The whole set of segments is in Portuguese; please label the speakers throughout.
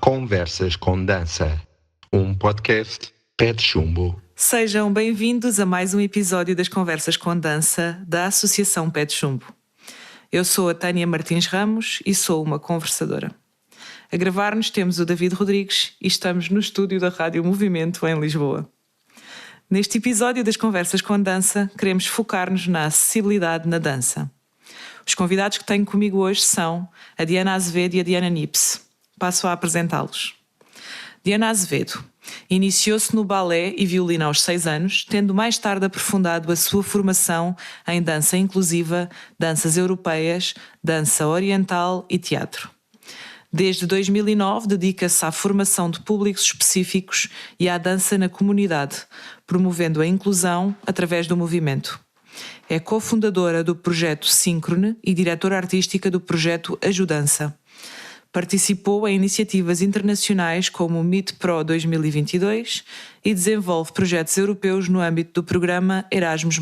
Speaker 1: Conversas com Dança, um podcast Pé de Chumbo.
Speaker 2: Sejam bem-vindos a mais um episódio das Conversas com Dança da Associação Pé de Chumbo. Eu sou a Tânia Martins Ramos e sou uma conversadora. A gravar-nos temos o David Rodrigues e estamos no estúdio da Rádio Movimento em Lisboa. Neste episódio das Conversas com Dança, queremos focar-nos na acessibilidade na dança. Os convidados que tenho comigo hoje são a Diana Azevedo e a Diana Nips. Passo a apresentá-los. Diana Azevedo iniciou-se no balé e violino aos 6 anos, tendo mais tarde aprofundado a sua formação em dança inclusiva, danças europeias, dança oriental e teatro. Desde 2009 dedica-se à formação de públicos específicos e à dança na comunidade, promovendo a inclusão através do movimento. É cofundadora do projeto Síncrone e diretora artística do projeto Ajudança. Participou em iniciativas internacionais como o Meet Pro 2022 e desenvolve projetos europeus no âmbito do programa Erasmus+.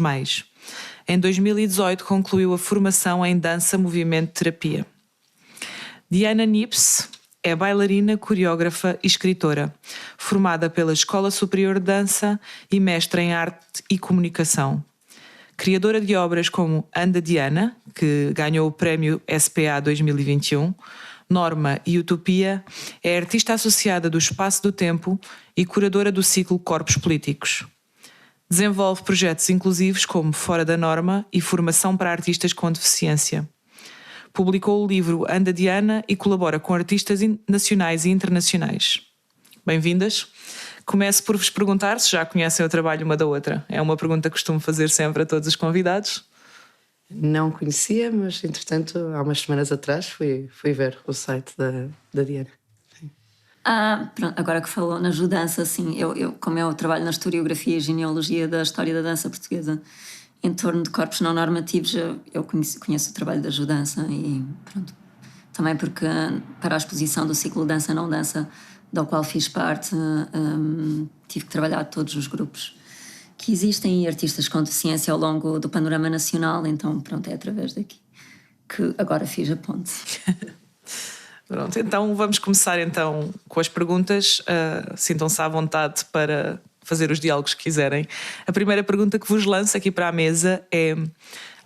Speaker 2: Em 2018 concluiu a formação em Dança, Movimento e Terapia. Diana Nips é bailarina, coreógrafa e escritora, formada pela Escola Superior de Dança e mestra em Arte e Comunicação. Criadora de obras como Anda Diana, que ganhou o prémio SPA 2021, Norma e Utopia, é artista associada do Espaço do Tempo e curadora do ciclo Corpos Políticos. Desenvolve projetos inclusivos como Fora da Norma e formação para artistas com deficiência. Publicou o livro Anda Diana e colabora com artistas nacionais e internacionais. Bem-vindas. Começo por vos perguntar se já conhecem o trabalho uma da outra. É uma pergunta que costumo fazer sempre a todos os convidados.
Speaker 3: Não conhecia, mas entretanto há umas semanas atrás fui ver o site da Diana.
Speaker 4: Pronto, agora que falou na Ajudança, sim, como eu trabalho na historiografia e genealogia da história da dança portuguesa em torno de corpos não normativos, eu conheço o trabalho da Ajudança e pronto. Também porque para a exposição do ciclo Dança Não Dança, do qual fiz parte, tive que trabalhar todos os grupos que existem e artistas com deficiência ao longo do panorama nacional, então pronto, é através daqui que agora fiz a ponte.
Speaker 2: Pronto, então vamos começar então com as perguntas. Sintam-se à vontade para fazer os diálogos que quiserem. A primeira pergunta que vos lanço aqui para a mesa é: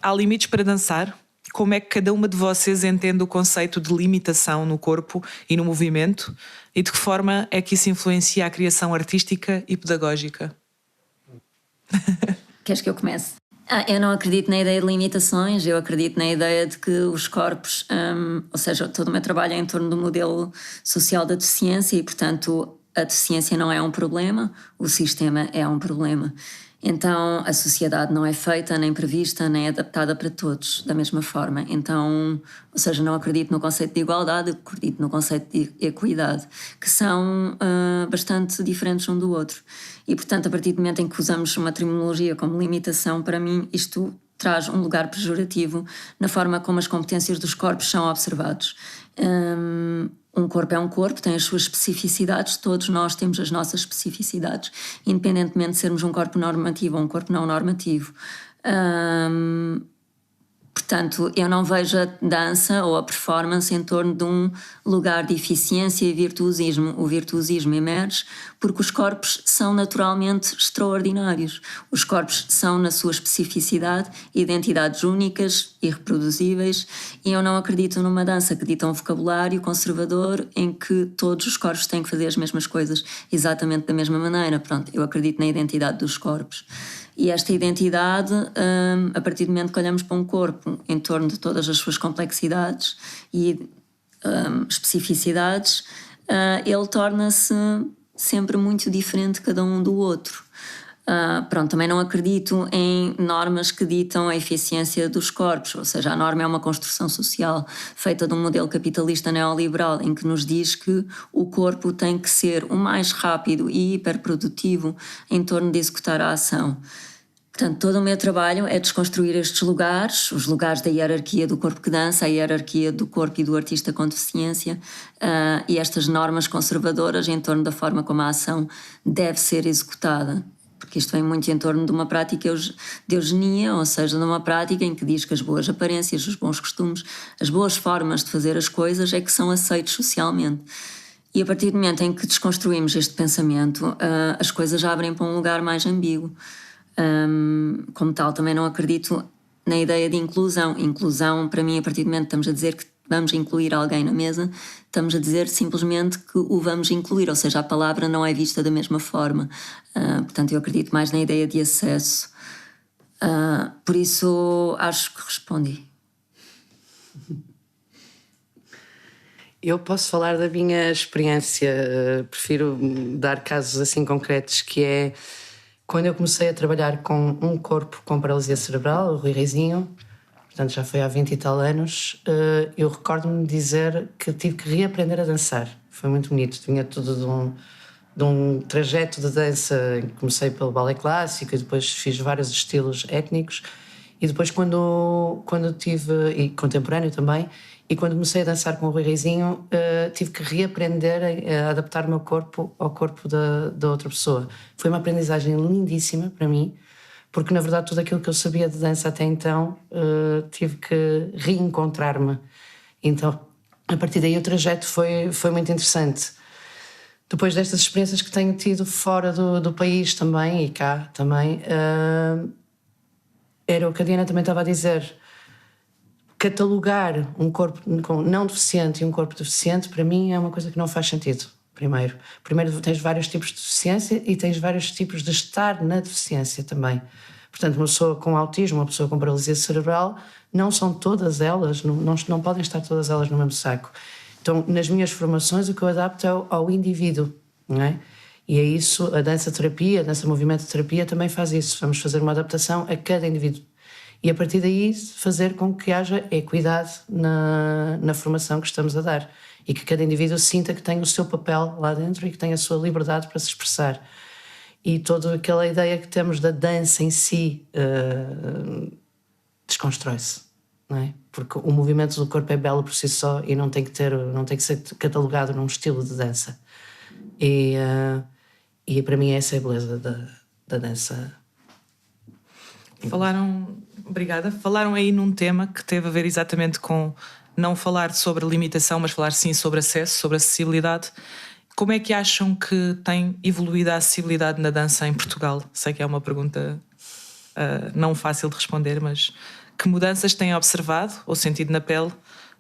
Speaker 2: há limites para dançar? Como é que cada uma de vocês entende o conceito de limitação no corpo e no movimento? E de que forma é que isso influencia a criação artística e pedagógica?
Speaker 4: Queres que eu comece? Eu não acredito na ideia de limitações, eu acredito na ideia de que os corpos, ou seja, todo o meu trabalho é em torno do modelo social da deficiência e, portanto, a deficiência não é um problema, o sistema é um problema. Então, a sociedade não é feita, nem prevista, nem adaptada para todos, da mesma forma. Então, ou seja, não acredito no conceito de igualdade, acredito no conceito de equidade, que são bastante diferentes um do outro. E, portanto, a partir do momento em que usamos uma terminologia como limitação, para mim, isto traz um lugar pejorativo na forma como as competências dos corpos são observados. Um corpo é um corpo, tem as suas especificidades, todos nós temos as nossas especificidades, independentemente de sermos um corpo normativo ou um corpo não normativo. Portanto, eu não vejo a dança ou a performance em torno de um lugar de eficiência e virtuosismo. O virtuosismo emerge porque os corpos são naturalmente extraordinários. Os corpos são, na sua especificidade, identidades únicas, irreproduzíveis, e eu não acredito numa dança que dita um vocabulário conservador em que todos os corpos têm que fazer as mesmas coisas exatamente da mesma maneira. Pronto, eu acredito na identidade dos corpos. E esta identidade, a partir do momento que olhamos para um corpo em torno de todas as suas complexidades e especificidades, ele torna-se sempre muito diferente cada um do outro. Pronto, também não acredito em normas que ditam a eficiência dos corpos, ou seja, a norma é uma construção social feita de um modelo capitalista neoliberal em que nos diz que o corpo tem que ser o mais rápido e hiperprodutivo em torno de executar a ação. Portanto, todo o meu trabalho é desconstruir estes lugares, os lugares da hierarquia do corpo que dança, a hierarquia do corpo e do artista com deficiência, e estas normas conservadoras em torno da forma como a ação deve ser executada. Porque isto vem muito em torno de uma prática de eugenia, ou seja, de uma prática em que diz que as boas aparências, os bons costumes, as boas formas de fazer as coisas é que são aceitos socialmente. E a partir do momento em que desconstruímos este pensamento, as coisas abrem para um lugar mais ambíguo. Como tal, também não acredito na ideia de inclusão. Inclusão, para mim, a partir do momento que estamos a dizer que vamos incluir alguém na mesa, estamos a dizer simplesmente que o vamos incluir, ou seja, a palavra não é vista da mesma forma. Portanto, eu acredito mais na ideia de acesso. Por isso, acho que respondi.
Speaker 3: Eu posso falar da minha experiência, prefiro dar casos assim concretos, que é quando eu comecei a trabalhar com um corpo com paralisia cerebral, o Rui Reizinho, portanto já foi há 20 e tal anos, eu recordo-me de dizer que tive que reaprender a dançar. Foi muito bonito, tinha tudo de um trajeto de dança. Comecei pelo balé clássico e depois fiz vários estilos étnicos, e depois quando tive, e contemporâneo também, e quando comecei a dançar com o Rui Reizinho, tive que reaprender a adaptar o meu corpo ao corpo da outra pessoa. Foi uma aprendizagem lindíssima para mim, porque na verdade tudo aquilo que eu sabia de dança até então, tive que reencontrar-me. Então, a partir daí o trajeto foi muito interessante. Depois destas experiências que tenho tido fora do país também, e cá também, era o que a Diana também estava a dizer. Catalogar um corpo não deficiente e um corpo deficiente, para mim, é uma coisa que não faz sentido. Primeiro tens vários tipos de deficiência e tens vários tipos de estar na deficiência também. Portanto, uma pessoa com autismo, uma pessoa com paralisia cerebral, não são todas elas, não podem estar todas elas no mesmo saco. Então, nas minhas formações, o que eu adapto é ao indivíduo, não é? E é isso, a dança-terapia, a dança-movimento-terapia também faz isso. Vamos fazer uma adaptação a cada indivíduo. E a partir daí fazer com que haja equidade na formação que estamos a dar. E que cada indivíduo sinta que tem o seu papel lá dentro e que tem a sua liberdade para se expressar. E toda aquela ideia que temos da dança em si desconstrói-se, não é? Porque o movimento do corpo é belo por si só e não tem que ser catalogado num estilo de dança. E para mim essa é a beleza da dança.
Speaker 2: Obrigada. Falaram aí num tema que teve a ver exatamente com não falar sobre limitação, mas falar sim sobre acesso, sobre acessibilidade. Como é que acham que tem evoluído a acessibilidade na dança em Portugal? Sei que é uma pergunta não fácil de responder, mas que mudanças têm observado ou sentido na pele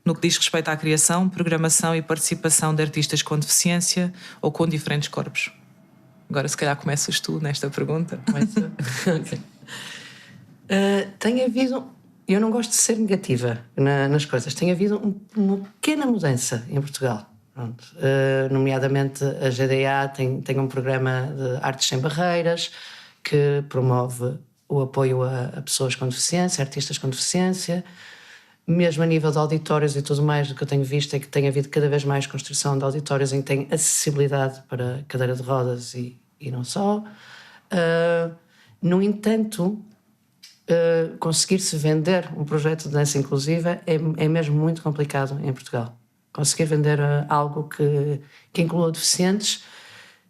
Speaker 2: no que diz respeito à criação, programação e participação de artistas com deficiência ou com diferentes corpos? Agora, se calhar, começas tu nesta pergunta.
Speaker 3: Okay. Tem havido, eu não gosto de ser negativa nas coisas, tem havido uma pequena mudança em Portugal. Pronto. Nomeadamente a GDA tem um programa de Artes Sem Barreiras que promove o apoio a pessoas com deficiência, artistas com deficiência. Mesmo a nível de auditórios e tudo mais, do que eu tenho visto é que tem havido cada vez mais construção de auditórios em que tem acessibilidade para cadeira de rodas e não só. No entanto, conseguir-se vender um projeto de dança inclusiva é mesmo muito complicado em Portugal. Conseguir vender algo que inclua deficientes,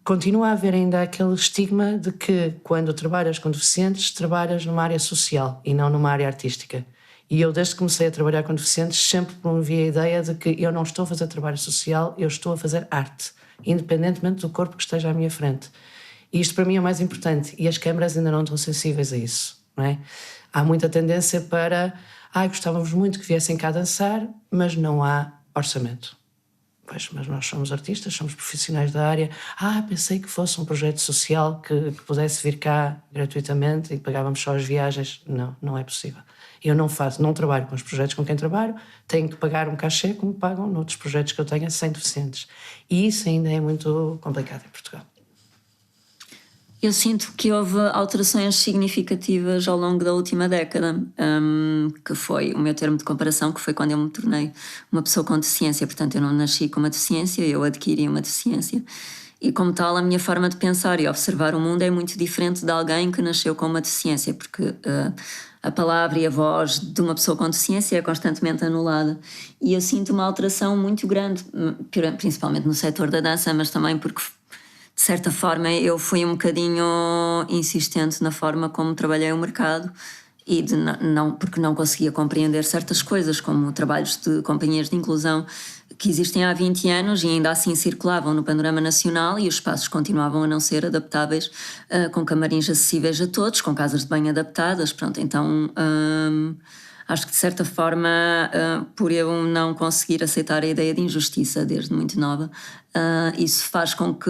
Speaker 3: continua a haver ainda aquele estigma de que quando trabalhas com deficientes, trabalhas numa área social e não numa área artística. E eu, desde que comecei a trabalhar com deficientes, sempre promovi a ideia de que eu não estou a fazer trabalho social, eu estou a fazer arte, independentemente do corpo que esteja à minha frente. E isto para mim é o mais importante, e as câmaras ainda não estão sensíveis a isso, não é? Há muita tendência para gostávamos muito que viessem cá dançar, mas não há orçamento. Pois, mas nós somos artistas, somos profissionais da área. Pensei que fosse um projeto social que pudesse vir cá gratuitamente e que pagávamos só as viagens. Não é possível. Eu não trabalho com os projetos com quem trabalho, tenho que pagar um cachê como pagam noutros projetos que eu tenho sem deficientes. E isso ainda é muito complicado em Portugal.
Speaker 4: Eu sinto que houve alterações significativas ao longo da última década, que foi o meu termo de comparação, que foi quando eu me tornei uma pessoa com deficiência. Portanto, eu não nasci com uma deficiência, eu adquiri uma deficiência. E como tal, a minha forma de pensar e observar o mundo é muito diferente de alguém que nasceu com uma deficiência, porque a palavra e a voz de uma pessoa com deficiência é constantemente anulada. E eu sinto uma alteração muito grande, principalmente no setor da dança, mas também porque, de certa forma, eu fui um bocadinho insistente na forma como trabalhei o mercado e porque não conseguia compreender certas coisas, como trabalhos de companhias de inclusão que existem há 20 anos e ainda assim circulavam no panorama nacional e os espaços continuavam a não ser adaptáveis, com camarins acessíveis a todos, com casas de banho adaptadas, pronto, então acho que de certa forma, por eu não conseguir aceitar a ideia de injustiça desde muito nova, isso faz com que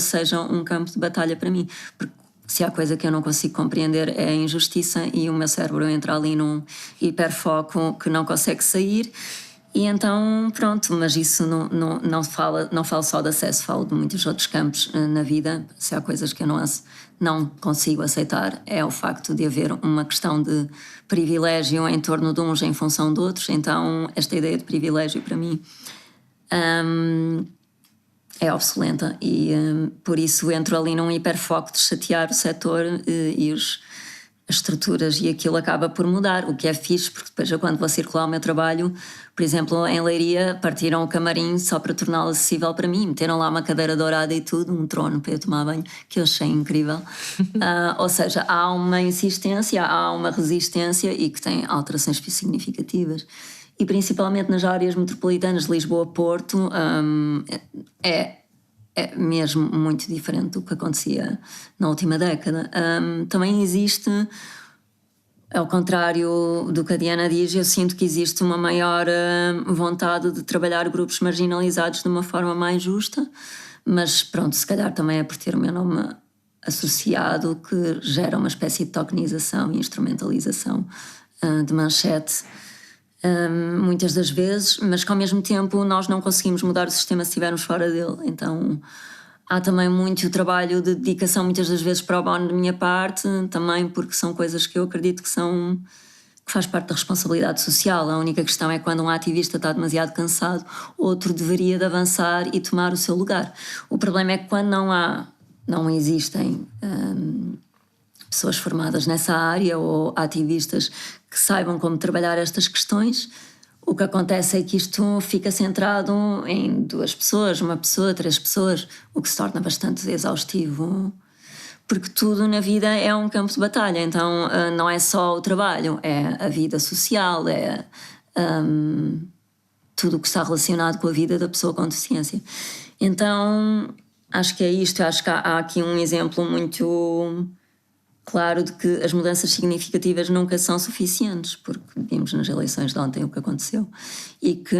Speaker 4: seja um campo de batalha para mim, porque se há coisa que eu não consigo compreender é a injustiça e o meu cérebro entra ali num hiperfoco que não consegue sair. E então, pronto, mas isso não falo só de acesso, falo de muitos outros campos na vida. Se há coisas que eu não consigo aceitar, é o facto de haver uma questão de privilégio em torno de uns em função de outros. Então, esta ideia de privilégio para mim é obsoleta e por isso entro ali num hiperfoco de chatear o setor e as estruturas, e aquilo acaba por mudar, o que é fixe, porque depois eu, quando vou circular o meu trabalho, por exemplo, em Leiria, partiram o camarim só para torná-lo acessível para mim, meteram lá uma cadeira dourada e tudo, um trono para eu tomar banho, que eu achei incrível. Ou seja, há uma insistência, há uma resistência e que tem alterações significativas. E principalmente nas áreas metropolitanas de Lisboa-Porto, é mesmo muito diferente do que acontecia na última década. Também existe, ao contrário do que a Diana diz, eu sinto que existe uma maior vontade de trabalhar grupos marginalizados de uma forma mais justa, mas pronto, se calhar também é por ter o meu nome associado que gera uma espécie de tokenização e instrumentalização de manchete. Muitas das vezes, mas que ao mesmo tempo nós não conseguimos mudar o sistema se estivermos fora dele. Então há também muito trabalho de dedicação, muitas das vezes pro bono da minha parte, também porque são coisas que eu acredito que faz parte da responsabilidade social. A única questão é quando um ativista está demasiado cansado, outro deveria de avançar e tomar o seu lugar. O problema é que quando não existem pessoas formadas nessa área ou ativistas que saibam como trabalhar estas questões, o que acontece é que isto fica centrado em 2 pessoas, 1 pessoa, 3 pessoas, o que se torna bastante exaustivo, porque tudo na vida é um campo de batalha. Então não é só o trabalho, é a vida social, é tudo o que está relacionado com a vida da pessoa com deficiência. Então acho que é isto. Acho que há aqui um exemplo muito claro de que as mudanças significativas nunca são suficientes, porque vimos nas eleições de ontem o que aconteceu, e que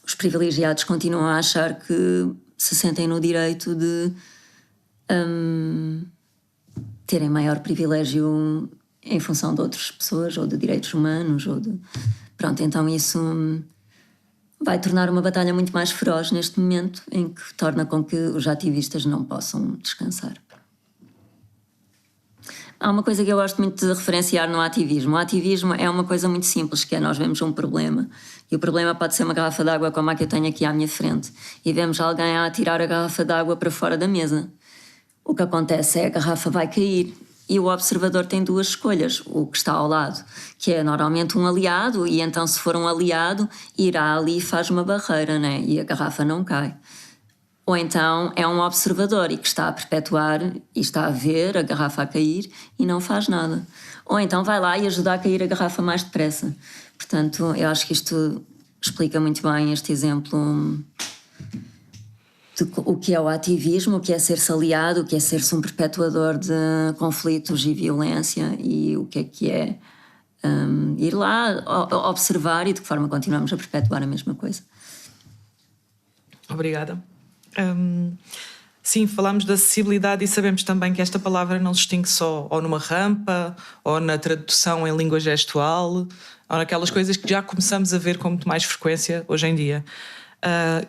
Speaker 4: os privilegiados continuam a achar que se sentem no direito de terem maior privilégio em função de outras pessoas, ou de direitos humanos, Pronto, então isso vai tornar uma batalha muito mais feroz neste momento, em que torna com que os ativistas não possam descansar. Há uma coisa que eu gosto muito de referenciar no ativismo. O ativismo é uma coisa muito simples, que é nós vemos um problema, e o problema pode ser uma garrafa de água como a que eu tenho aqui à minha frente, e vemos alguém a atirar a garrafa de água para fora da mesa. O que acontece é que a garrafa vai cair, e o observador tem 2 escolhas, o que está ao lado, que é normalmente um aliado, e então se for um aliado, irá ali e faz uma barreira, né? E a garrafa não cai. Ou então é um observador e que está a perpetuar e está a ver a garrafa a cair e não faz nada. Ou então vai lá e ajuda a cair a garrafa mais depressa. Portanto, eu acho que isto explica muito bem este exemplo de o que é o ativismo, o que é ser-se aliado, o que é ser-se um perpetuador de conflitos e violência, e o que é ir lá, observar e de que forma continuamos a perpetuar a mesma coisa.
Speaker 2: Obrigada. Sim, falamos de acessibilidade e sabemos também que esta palavra não se distingue só ou numa rampa, ou na tradução em língua gestual, ou naquelas coisas que já começamos a ver com muito mais frequência hoje em dia.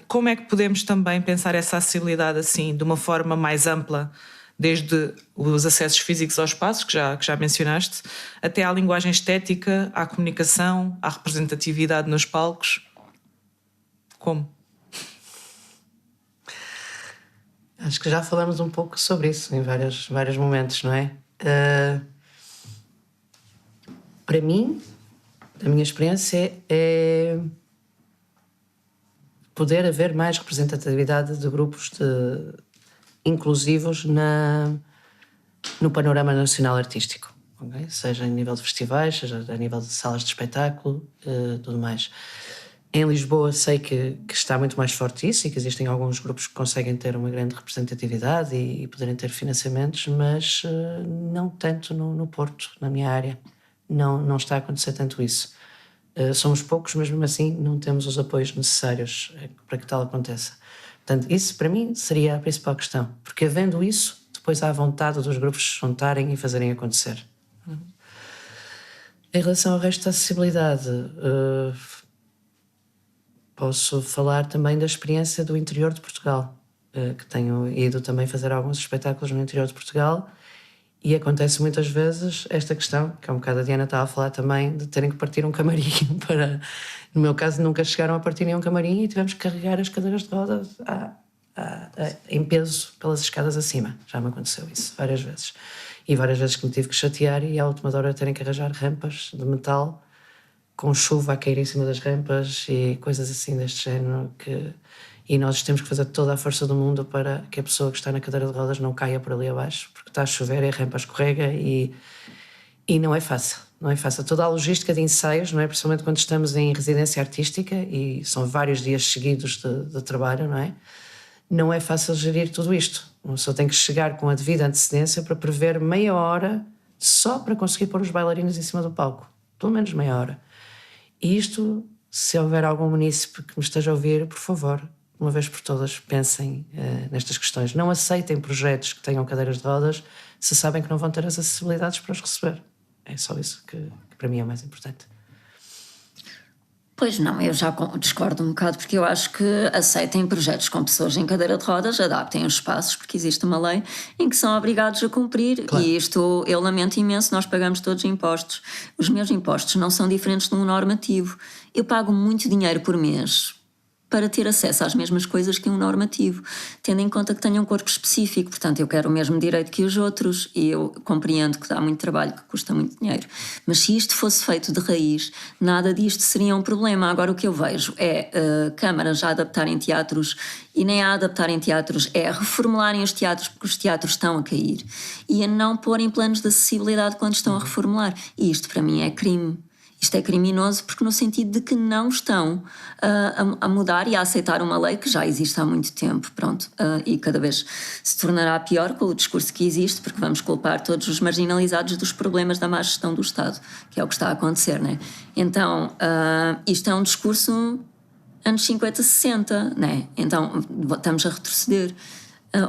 Speaker 2: Como é que podemos também pensar essa acessibilidade assim, de uma forma mais ampla, desde os acessos físicos aos espaços, que já mencionaste, até à linguagem estética, à comunicação, à representatividade nos palcos? Como?
Speaker 3: Acho que já falamos um pouco sobre isso em vários momentos, não é? Para mim, a minha experiência é poder haver mais representatividade de grupos inclusivos no panorama nacional artístico. okay? Seja a nível de festivais, seja a nível de salas de espetáculo, tudo mais. Em Lisboa sei que está muito mais forte isso e que existem alguns grupos que conseguem ter uma grande representatividade e poderem ter financiamentos, mas não tanto no Porto, na minha área. Não está a acontecer tanto isso. Somos poucos, mas mesmo assim não temos os apoios necessários para que tal aconteça. Portanto, isso para mim seria a principal questão, porque havendo isso, depois há a vontade dos grupos se juntarem e fazerem acontecer. Em relação ao resto da acessibilidade, posso falar também da experiência do interior de Portugal, que tenho ido também fazer alguns espetáculos no interior de Portugal. E acontece muitas vezes esta questão, que há um bocado a Diana estava a falar também, de terem que partir um camarim para... No meu caso, nunca chegaram a partir nenhum camarim e tivemos que carregar as cadeiras de rodas em peso pelas escadas acima. Já me aconteceu isso várias vezes. E várias vezes que me tive que chatear e à última hora terem que arranjar rampas de metal com chuva a cair em cima das rampas e coisas assim deste género E nós temos que fazer toda a força do mundo para que a pessoa que está na cadeira de rodas não caia por ali abaixo, porque está a chover e a rampa escorrega e não é fácil. Não é fácil. Toda a logística de ensaios, não é? Principalmente quando estamos em residência artística e são vários dias seguidos de trabalho, não é? Não é fácil gerir tudo isto. Uma pessoa tem que chegar com a devida antecedência para prever meia hora só para conseguir pôr os bailarinos em cima do palco. Pelo menos meia hora. E isto, se houver algum munícipe que me esteja a ouvir, por favor, uma vez por todas, pensem nestas questões. Não aceitem projetos que tenham cadeiras de rodas se sabem que não vão ter as acessibilidades para os receber. É só isso que para mim é o mais importante.
Speaker 4: Pois não, eu já discordo um bocado, porque eu acho que aceitem projetos com pessoas em cadeira de rodas, adaptem os espaços, porque existe uma lei em que são obrigados a cumprir. Claro. E isto eu lamento imenso, nós pagamos todos impostos. Os meus impostos não são diferentes de um normativo. Eu pago muito dinheiro por mês para ter acesso às mesmas coisas que um normativo, tendo em conta que tenho um corpo específico, portanto eu quero o mesmo direito que os outros e eu compreendo que dá muito trabalho, que custa muito dinheiro, mas se isto fosse feito de raiz, nada disto seria um problema. Agora o que eu vejo é câmaras a adaptarem teatros e nem a adaptarem teatros, é a reformularem os teatros porque os teatros estão a cair e a não porem planos de acessibilidade quando estão a reformular, e isto para mim é crime. Isto é criminoso porque no sentido de que não estão a mudar e a aceitar uma lei que já existe há muito tempo, pronto, e cada vez se tornará pior com o discurso que existe, porque vamos culpar todos os marginalizados dos problemas da má gestão do Estado, que é o que está a acontecer, né? Então, isto é um discurso anos 50, 60, né? Então estamos a retroceder.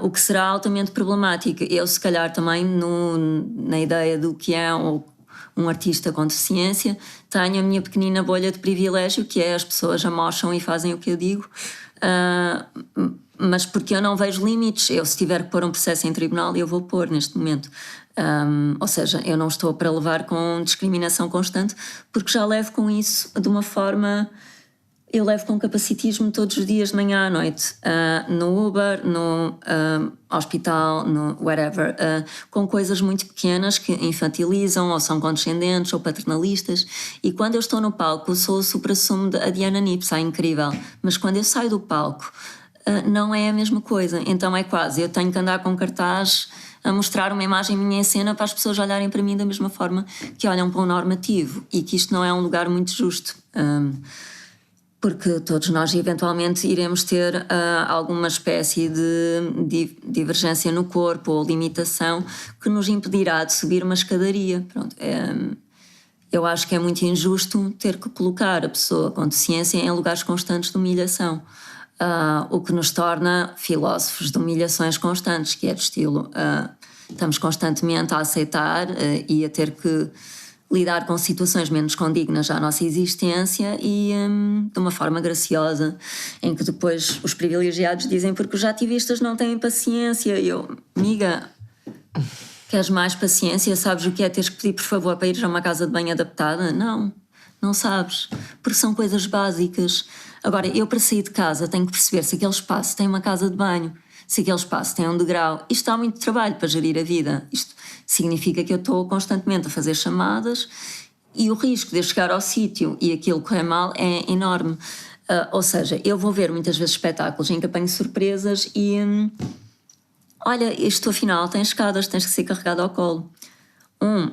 Speaker 4: O que será altamente problemático. Eu, se calhar, também na ideia do que é um artista com deficiência, tenho a minha pequenina bolha de privilégio, que é as pessoas amocham e fazem o que eu digo, mas porque eu não vejo limites. Eu, se tiver que pôr um processo em tribunal, eu vou pôr neste momento. Ou seja, eu não estou para levar com discriminação constante, porque já levo com isso de uma forma... Eu levo com capacitismo todos os dias de manhã à noite, no Uber, no hospital, no whatever, com coisas muito pequenas que infantilizam ou são condescendentes ou paternalistas, e quando eu estou no palco sou o supra-sumo da Diana Nips, é incrível, mas quando eu saio do palco não é a mesma coisa. Então é quase, eu tenho que andar com cartaz a mostrar uma imagem minha em cena para as pessoas olharem para mim da mesma forma que olham para um normativo, e que isto não é um lugar muito justo. Porque todos nós eventualmente iremos ter alguma espécie de divergência no corpo ou limitação que nos impedirá de subir uma escadaria. Pronto, eu acho que é muito injusto ter que colocar a pessoa com deficiência em lugares constantes de humilhação, o que nos torna filósofos de humilhações constantes, que é de estilo estamos constantemente a aceitar e a ter que lidar com situações menos condignas à nossa existência e de uma forma graciosa, em que depois os privilegiados dizem porque os ativistas não têm paciência. E eu, amiga, queres mais paciência? Sabes o que é teres que pedir por favor para ir a uma casa de banho adaptada? Não sabes, porque são coisas básicas. Agora, eu para sair de casa tenho que perceber se aquele espaço tem uma casa de banho, se aquele espaço tem um degrau. Isto dá muito trabalho para gerir a vida. Isto significa que eu estou constantemente a fazer chamadas e o risco de eu chegar ao sítio e aquilo correr mal é enorme. Ou seja, eu vou ver muitas vezes espetáculos em que apanho surpresas e olha, isto afinal tem escadas, tens que ser carregado ao colo.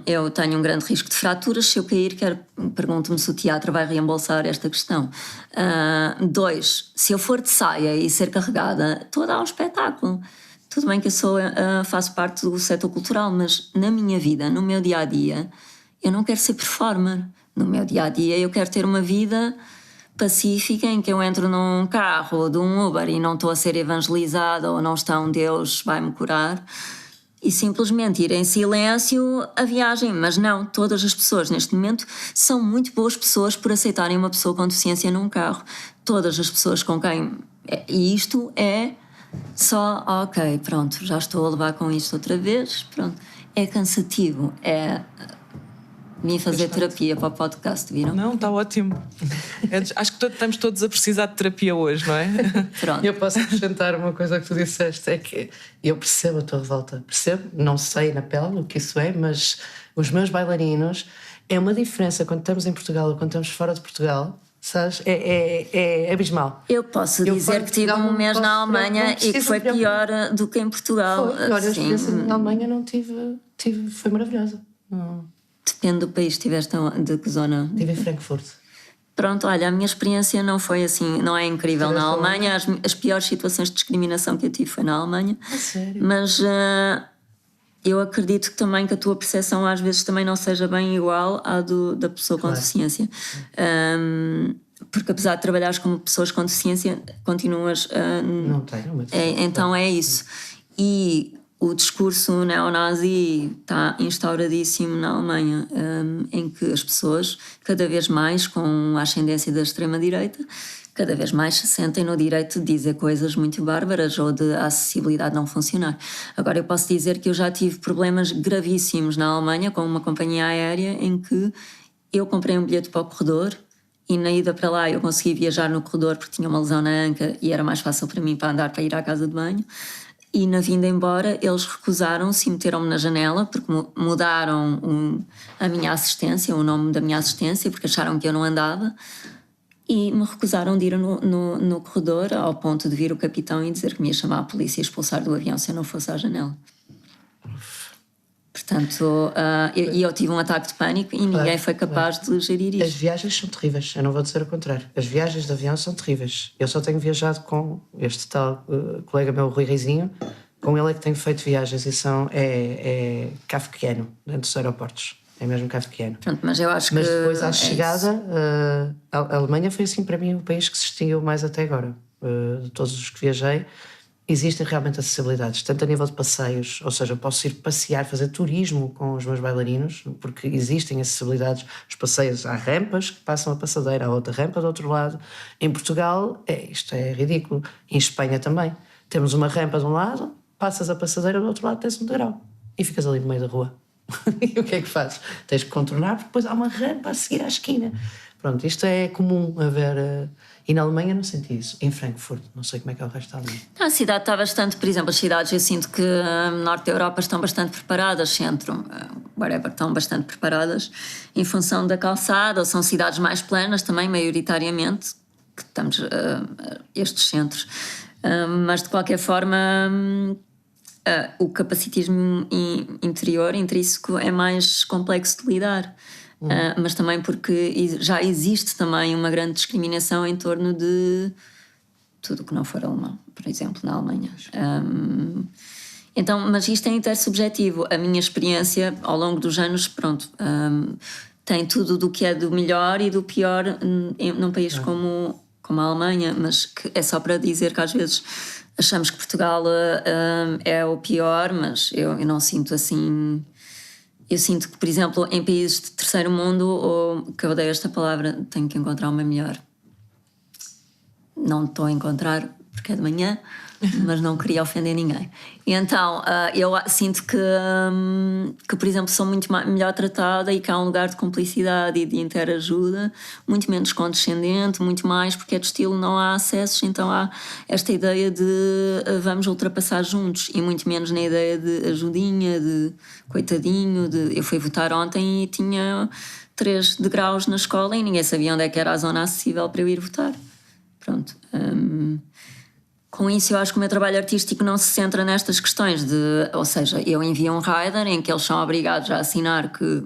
Speaker 4: Eu tenho um grande risco de fraturas. Se eu cair, pergunto-me se o teatro vai reembolsar esta questão. 2, se eu for de saia e ser carregada, estou a dar um espetáculo. Tudo bem que eu faço parte do setor cultural, mas na minha vida, no meu dia-a-dia, eu não quero ser performer. No meu dia-a-dia eu quero ter uma vida pacífica em que eu entro num carro de um Uber e não estou a ser evangelizada ou não está um Deus vai-me curar e simplesmente ir em silêncio a viagem. Mas não, todas as pessoas neste momento são muito boas pessoas por aceitarem uma pessoa com deficiência num carro. Todas as pessoas com quem... E isto é... Só, ok, pronto, já estou a levar com isto outra vez, pronto. É cansativo, vim fazer terapia para o podcast, viram?
Speaker 2: Não, está ótimo. Acho que estamos todos a precisar de terapia hoje, não é?
Speaker 4: Pronto.
Speaker 3: Eu posso acrescentar uma coisa que tu disseste, é que eu percebo a tua revolta, percebo, não sei na pele o que isso é, mas os meus bailarinos, é uma diferença quando estamos em Portugal ou quando estamos fora de Portugal. Sabes? É abismal.
Speaker 4: Eu posso dizer que tive um mês na Alemanha e que foi pior do que em Portugal.
Speaker 3: Olha, a experiência na Alemanha não tive, foi maravilhosa. Não.
Speaker 4: Depende do país que estiveste, de que zona.
Speaker 3: Estive em Frankfurt.
Speaker 4: Pronto, olha, a minha experiência não foi assim, não é incrível na Alemanha. As piores situações de discriminação que eu tive foi na Alemanha.
Speaker 3: Sério?
Speaker 4: Mas eu acredito que também que a tua percepção às vezes também não seja bem igual à da pessoa com deficiência. Porque apesar de trabalhares com pessoas com deficiência, continuas...
Speaker 3: não tenho.
Speaker 4: Então é isso. E o discurso neonazi está instauradíssimo na Alemanha, em que as pessoas, cada vez mais com a ascendência da extrema-direita, cada vez mais se sentem no direito de dizer coisas muito bárbaras ou de a acessibilidade não funcionar. Agora, eu posso dizer que eu já tive problemas gravíssimos na Alemanha com uma companhia aérea em que eu comprei um bilhete para o corredor e na ida para lá eu consegui viajar no corredor porque tinha uma lesão na anca e era mais fácil para mim para andar para ir à casa de banho. E na vinda embora eles recusaram-se e meteram-me na janela porque mudaram a minha assistência, o nome da minha assistência, porque acharam que eu não andava. E me recusaram de ir no corredor ao ponto de vir o capitão e dizer que me ia chamar a polícia e expulsar do avião se eu não fosse à janela. Portanto, eu tive um ataque de pânico e ninguém foi capaz de gerir isto.
Speaker 3: As viagens são terríveis, eu não vou dizer o contrário. As viagens de avião são terríveis. Eu só tenho viajado com este tal colega meu, Rui Reizinho, com ele é que tenho feito viagens e é kafkiano dentro dos aeroportos. É mesmo kafkiano.
Speaker 4: Pronto, mas eu acho
Speaker 3: mas depois à chegada, a Alemanha foi assim para mim o país que se distinguiu mais até agora. De todos os que viajei, existem realmente acessibilidades, tanto a nível de passeios, ou seja, posso ir passear, fazer turismo com os meus bailarinos, porque existem acessibilidades. Os passeios, há rampas que passam a passadeira, há outra rampa do outro lado. Em Portugal, isto é ridículo. Em Espanha também. Temos uma rampa de um lado, passas a passadeira do outro lado, tens um degrau e ficas ali no meio da rua. E o que é que fazes? Tens que contornar, porque depois há uma rampa a seguir à esquina. Pronto, isto é comum a ver. E na Alemanha não senti isso. Em Frankfurt, não sei como é que é o resto da Alemanha.
Speaker 4: A cidade está bastante, por exemplo, as cidades eu sinto que no norte da Europa estão bastante preparadas, centro, whatever, estão bastante preparadas em função da calçada, ou são cidades mais planas também, maioritariamente, que estamos estes centros. Mas de qualquer forma, o capacitismo interior, intrínseco, é mais complexo de lidar. Mas também porque já existe também uma grande discriminação em torno de tudo o que não for alemão, por exemplo, na Alemanha. Então, mas isto é intersubjetivo. A minha experiência ao longo dos anos, pronto, tem tudo do que é do melhor e do pior num país como a Alemanha, mas que é só para dizer que às vezes achamos que Portugal é o pior, mas eu não sinto assim. Eu sinto que, por exemplo, em países de terceiro mundo, ou que eu odeio esta palavra, tenho que encontrar uma melhor. Não estou a encontrar porque é de manhã, mas não queria ofender ninguém. E então, eu sinto que, por exemplo, sou muito melhor tratada e que há um lugar de cumplicidade e de interajuda, muito menos condescendente, muito mais porque é de estilo não há acessos, então há esta ideia de vamos ultrapassar juntos e muito menos na ideia de ajudinha, de coitadinho, eu fui votar ontem e tinha 3 degraus na escola e ninguém sabia onde é que era a zona acessível para eu ir votar. Pronto. Com isso, eu acho que o meu trabalho artístico não se centra nestas questões ou seja, eu envio um rider em que eles são obrigados a assinar que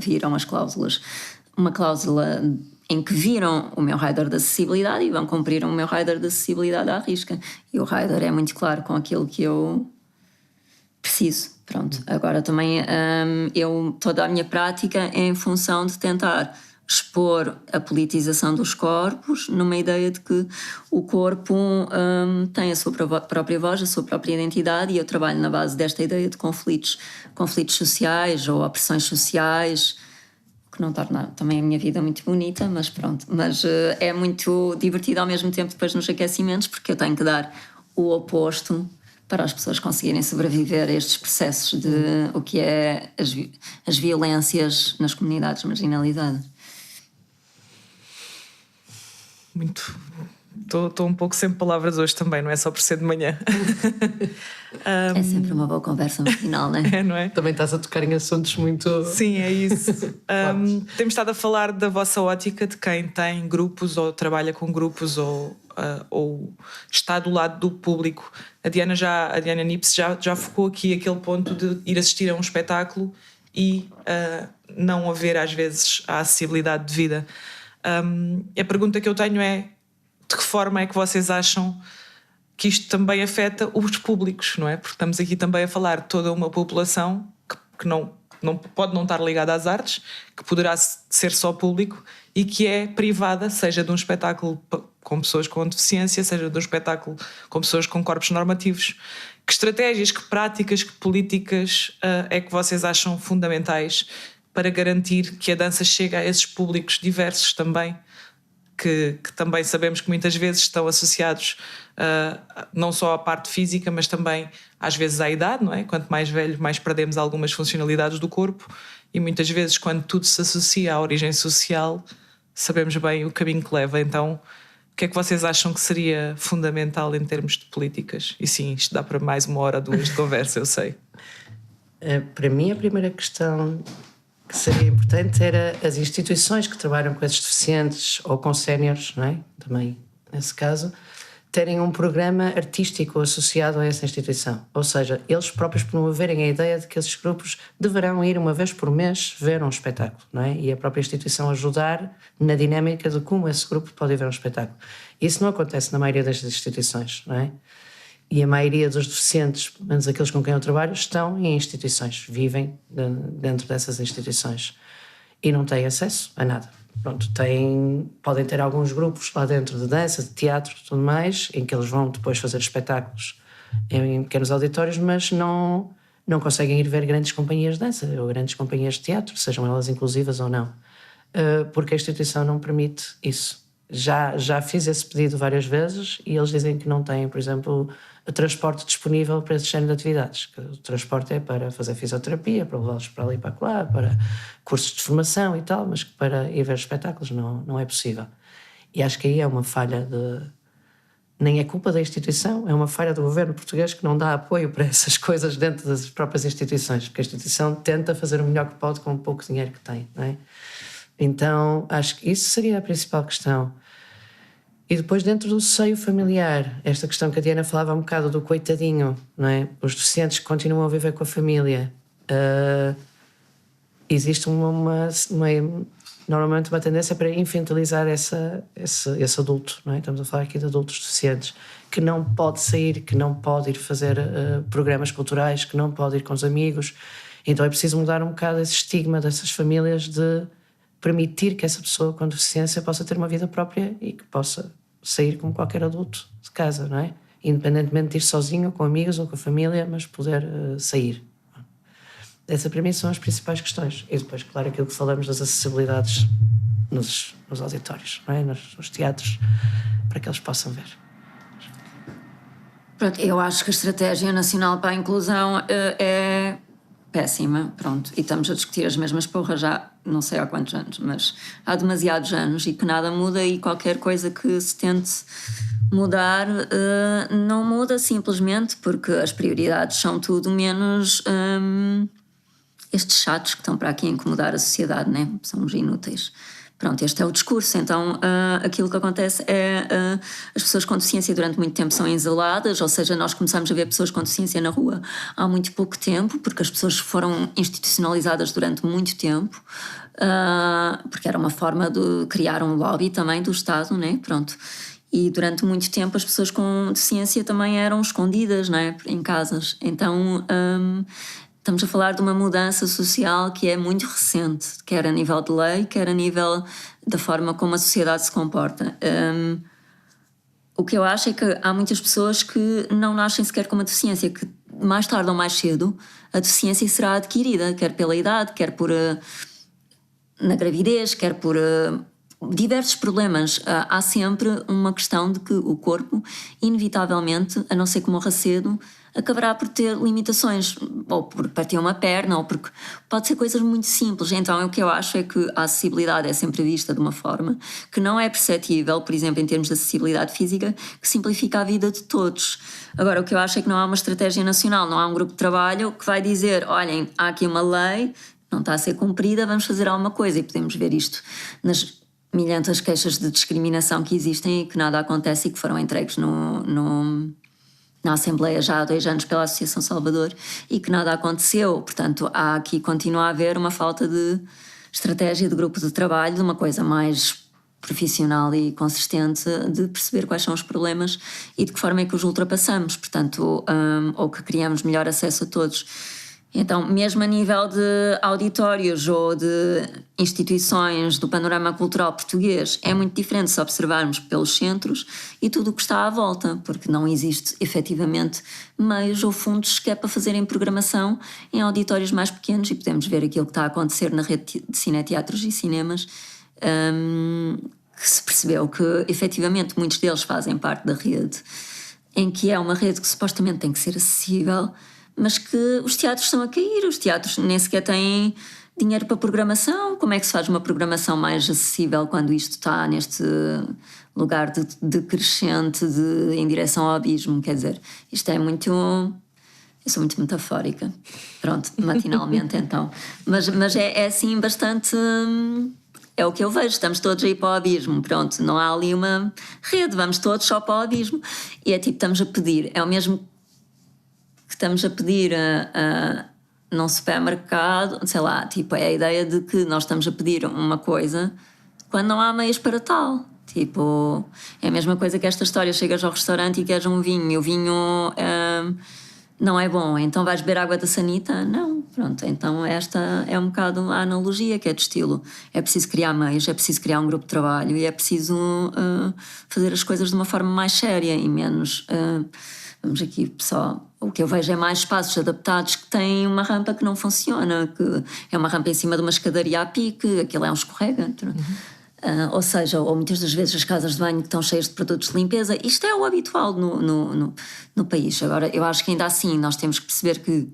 Speaker 4: viram as cláusulas, uma cláusula em que viram o meu rider de acessibilidade e vão cumprir o meu rider de acessibilidade à risca. E o rider é muito claro com aquilo que eu preciso. Pronto. Agora também toda a minha prática é em função de tentar expor a politização dos corpos numa ideia de que o corpo tem a sua própria voz, a sua própria identidade, e eu trabalho na base desta ideia de conflitos sociais ou opressões sociais, que não torna também a minha vida muito bonita, mas pronto. Mas é muito divertido ao mesmo tempo depois nos aquecimentos, porque eu tenho que dar o oposto para as pessoas conseguirem sobreviver a estes processos de o que é as violências nas comunidades marginalizadas.
Speaker 2: Muito. Estou um pouco sem palavras hoje também, não é só por ser de manhã.
Speaker 4: É sempre uma boa conversa no final, não é?
Speaker 2: É, não é?
Speaker 3: Também estás a tocar em assuntos muito...
Speaker 2: Sim, é isso. Temos estado a falar da vossa ótica de quem tem grupos ou trabalha com grupos ou está do lado do público. A Diana Nips já focou aqui aquele ponto de ir assistir a um espetáculo e não haver às vezes a acessibilidade devida. A pergunta que eu tenho é: de que forma é que vocês acham que isto também afeta os públicos, não é? Porque estamos aqui também a falar de toda uma população que não pode não estar ligada às artes, que poderá ser só público e que é privada, seja de um espetáculo com pessoas com deficiência, seja de um espetáculo com pessoas com corpos normativos. Que estratégias, que práticas, que políticas é que vocês acham fundamentais para garantir que a dança chega a esses públicos diversos também, que também sabemos que muitas vezes estão associados não só à parte física, mas também às vezes à idade, não é? Quanto mais velho, mais perdemos algumas funcionalidades do corpo, e muitas vezes quando tudo se associa à origem social, sabemos bem o caminho que leva. Então, o que é que vocês acham que seria fundamental em termos de políticas? E sim, isto dá para mais 1 hora ou 2 de conversa, eu sei.
Speaker 3: Para mim, a primeira questão que seria importante era as instituições que trabalham com esses deficientes ou com séniores, não é? Também, nesse caso, terem um programa artístico associado a essa instituição. Ou seja, eles próprios promoverem a ideia de que esses grupos deverão ir uma vez por mês ver um espetáculo, não é? E a própria instituição ajudar na dinâmica de como esse grupo pode ir ver um espetáculo. Isso não acontece na maioria das instituições, não é? E a maioria dos deficientes, pelo menos aqueles com quem eu trabalho, estão em instituições, vivem dentro dessas instituições e não têm acesso a nada. Pronto, podem ter alguns grupos lá dentro de dança, de teatro e tudo mais, em que eles vão depois fazer espetáculos em pequenos auditórios, mas não conseguem ir ver grandes companhias de dança ou grandes companhias de teatro, sejam elas inclusivas ou não, porque a instituição não permite isso. Já fiz esse pedido várias vezes e eles dizem que não têm, por exemplo, transporte disponível para esse género de atividades. O transporte é para fazer fisioterapia, para levá-los para ali e para lá, para cursos de formação e tal, mas que para ir ver espetáculos não é possível. E acho que aí é uma falha nem é culpa da instituição, é uma falha do governo português que não dá apoio para essas coisas dentro das próprias instituições, porque a instituição tenta fazer o melhor que pode com o pouco dinheiro que tem, não é? Então, acho que isso seria a principal questão. E depois, dentro do seio familiar, esta questão que a Diana falava um bocado do coitadinho, não é? Os deficientes que continuam a viver com a família. Existe normalmente uma tendência para infantilizar esse adulto, não é? Estamos a falar aqui de adultos deficientes, que não pode sair, que não pode ir fazer programas culturais, que não pode ir com os amigos. Então é preciso mudar um bocado esse estigma dessas famílias de permitir que essa pessoa com deficiência possa ter uma vida própria e que possa sair como qualquer adulto de casa, não é? Independentemente de ir sozinho, com amigos ou com a família, mas poder sair. Essa para mim são as principais questões. E depois, claro, aquilo que falamos das acessibilidades nos auditórios, não é? Nos teatros, para que eles possam ver.
Speaker 4: Pronto, eu acho que a Estratégia Nacional para a Inclusão é péssima, pronto, e estamos a discutir as mesmas porras já não sei há quantos anos, mas há demasiados anos e que nada muda, e qualquer coisa que se tente mudar não muda simplesmente porque as prioridades são tudo menos estes chatos que estão para aqui a incomodar a sociedade, né? São uns inúteis. Pronto, este é o discurso. Então, aquilo que acontece é as pessoas com deficiência durante muito tempo são isoladas, ou seja, nós começamos a ver pessoas com deficiência na rua há muito pouco tempo, porque as pessoas foram institucionalizadas durante muito tempo, porque era uma forma de criar um lobby também do Estado, né? Pronto. E durante muito tempo as pessoas com deficiência também eram escondidas, né? Em casas. Então, estamos a falar de uma mudança social que é muito recente, quer a nível de lei, quer a nível da forma como a sociedade se comporta. O que eu acho é que há muitas pessoas que não nascem sequer com uma deficiência, que mais tarde ou mais cedo a deficiência será adquirida, quer pela idade, quer por na gravidez, quer por diversos problemas. Há sempre uma questão de que o corpo, inevitavelmente, a não ser que morra cedo, acabará por ter limitações, ou por partir uma perna, ou porque pode ser coisas muito simples. Então, o que eu acho é que a acessibilidade é sempre vista de uma forma que não é perceptível, por exemplo, em termos de acessibilidade física, que simplifica a vida de todos. Agora, o que eu acho é que não há uma estratégia nacional, não há um grupo de trabalho que vai dizer, olhem, há aqui uma lei, não está a ser cumprida, vamos fazer alguma coisa. E podemos ver isto nas milhentas queixas de discriminação que existem e que nada acontece e que foram entregues na Assembleia já há 2 anos pela Associação Salvador e que nada aconteceu. Portanto, continua a haver uma falta de estratégia de grupo de trabalho, de uma coisa mais profissional e consistente de perceber quais são os problemas e de que forma é que os ultrapassamos, portanto, ou que criamos melhor acesso a todos. Então, mesmo a nível de auditórios ou de instituições do panorama cultural português, é muito diferente se observarmos pelos centros e tudo o que está à volta, porque não existe efetivamente meios ou fundos sequer para fazerem programação em auditórios mais pequenos, e podemos ver aquilo que está a acontecer na rede de cineteatros e cinemas, que se percebeu que efetivamente muitos deles fazem parte da rede, em que é uma rede que supostamente tem que ser acessível, mas que os teatros estão a cair, os teatros nem sequer têm dinheiro para programação. Como é que se faz uma programação mais acessível quando isto está neste lugar de crescente em direção ao abismo? Quer dizer, isto é muito... Eu sou muito metafórica, pronto, matinalmente então. Mas é assim bastante... É o que eu vejo, estamos todos a ir para o abismo, pronto, não há ali uma rede, vamos todos só para o abismo. E é tipo, estamos a pedir, é o mesmo... que estamos a pedir num supermercado, sei lá, tipo, é a ideia de que nós estamos a pedir uma coisa quando não há meios para tal. Tipo, é a mesma coisa que esta história, chegas ao restaurante e queres um vinho e o vinho não é bom, então vais beber água da sanita? Não, pronto, então esta é um bocado a analogia, que é de estilo, é preciso criar meios, é preciso criar um grupo de trabalho e é preciso fazer as coisas de uma forma mais séria e menos... Vamos aqui só... O que eu vejo é mais espaços adaptados que têm uma rampa que não funciona, que é uma rampa em cima de uma escadaria a pique, aquilo é um escorrega. Ou seja, ou muitas das vezes as casas de banho que estão cheias de produtos de limpeza. Isto é o habitual no país. Agora, eu acho que ainda assim nós temos que perceber que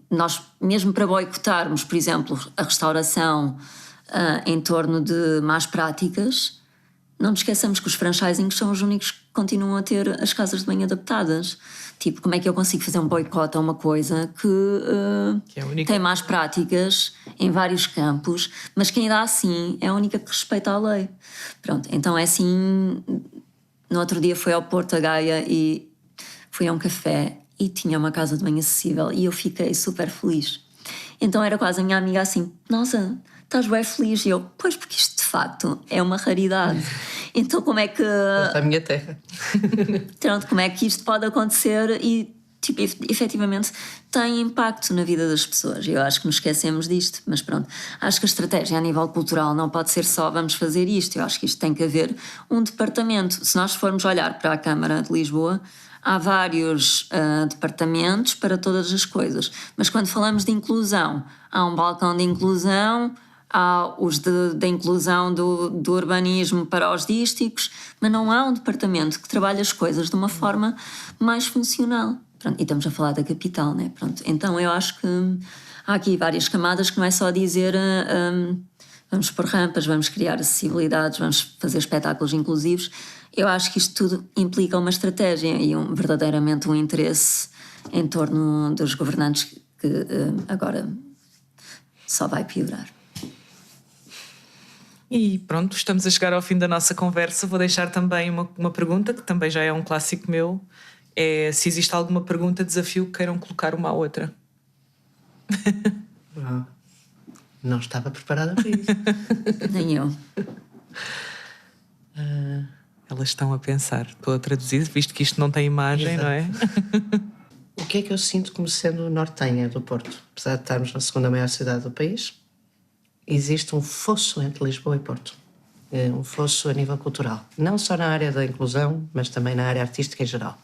Speaker 4: nós, mesmo para boicotarmos, por exemplo, a restauração em torno de más práticas, não nos esqueçamos que os franchisings são os únicos que continuam a ter as casas de banho adaptadas. Tipo, como é que eu consigo fazer um boicote a uma coisa que tem más práticas em vários campos, mas que ainda assim é a única que respeita a lei? Pronto, então é assim... No outro dia fui ao Porto, a Gaia, e fui a um café e tinha uma casa de banho acessível e eu fiquei super feliz. Então era quase a minha amiga assim, nossa... Estás bem feliz? E eu, pois, porque isto de facto é uma raridade. Então como é que...
Speaker 3: Esta é a minha terra.
Speaker 4: Pronto, como é que isto pode acontecer e, tipo, efetivamente tem impacto na vida das pessoas. Eu acho que nos esquecemos disto, mas pronto. Acho que a estratégia a nível cultural não pode ser só vamos fazer isto. Eu acho que isto tem que haver um departamento. Se nós formos olhar para a Câmara de Lisboa, há vários departamentos para todas as coisas. Mas quando falamos de inclusão, há um balcão de inclusão... Há os da inclusão do urbanismo para os dísticos, mas não há um departamento que trabalhe as coisas de uma forma mais funcional. Pronto, e estamos a falar da capital, né? Pronto, então eu acho que há aqui várias camadas que não é só dizer vamos pôr rampas, vamos criar acessibilidades, vamos fazer espetáculos inclusivos. Eu acho que isto tudo implica uma estratégia e verdadeiramente um interesse em torno dos governantes que agora só vai piorar.
Speaker 2: E pronto, estamos a chegar ao fim da nossa conversa. Vou deixar também uma pergunta, que também já é um clássico meu. É se existe alguma pergunta, desafio que queiram colocar uma à outra.
Speaker 3: Não estava preparada para isso.
Speaker 4: Nem eu.
Speaker 2: Elas estão a pensar. Estou a traduzir, visto que isto não tem imagem,
Speaker 3: Exato.
Speaker 2: não é?
Speaker 3: O que é que eu sinto como sendo nortenha do Porto? Apesar de estarmos na segunda maior cidade do país, existe um fosso entre Lisboa e Porto. Um fosso a nível cultural. Não só na área da inclusão, mas também na área artística em geral.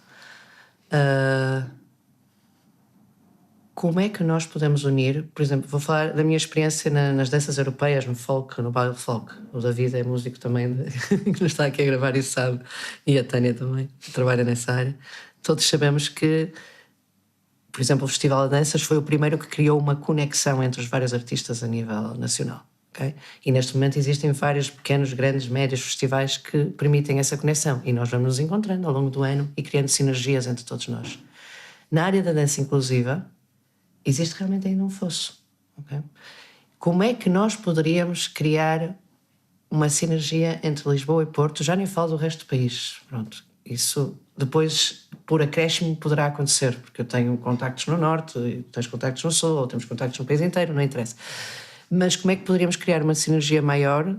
Speaker 3: Como é que nós podemos unir? Por exemplo, vou falar da minha experiência nas danças europeias, no folk, no baile folk. O David é músico também, que nos está aqui a gravar e sabe, e a Tânia também, que trabalha nessa área. Todos sabemos que, por exemplo, o Festival de Danças foi o primeiro que criou uma conexão entre os vários artistas a nível nacional. Okay? E neste momento existem vários pequenos, grandes, médios festivais que permitem essa conexão. E nós vamos nos encontrando ao longo do ano e criando sinergias entre todos nós. Na área da dança inclusiva, existe realmente ainda um fosso. Okay? Como é que nós poderíamos criar uma sinergia entre Lisboa e Porto? Já nem falo do resto do país. Pronto. Isso depois, por acréscimo, poderá acontecer, porque eu tenho contactos no Norte, e tens contactos no Sul, ou temos contactos no país inteiro, não interessa. Mas como é que poderíamos criar uma sinergia maior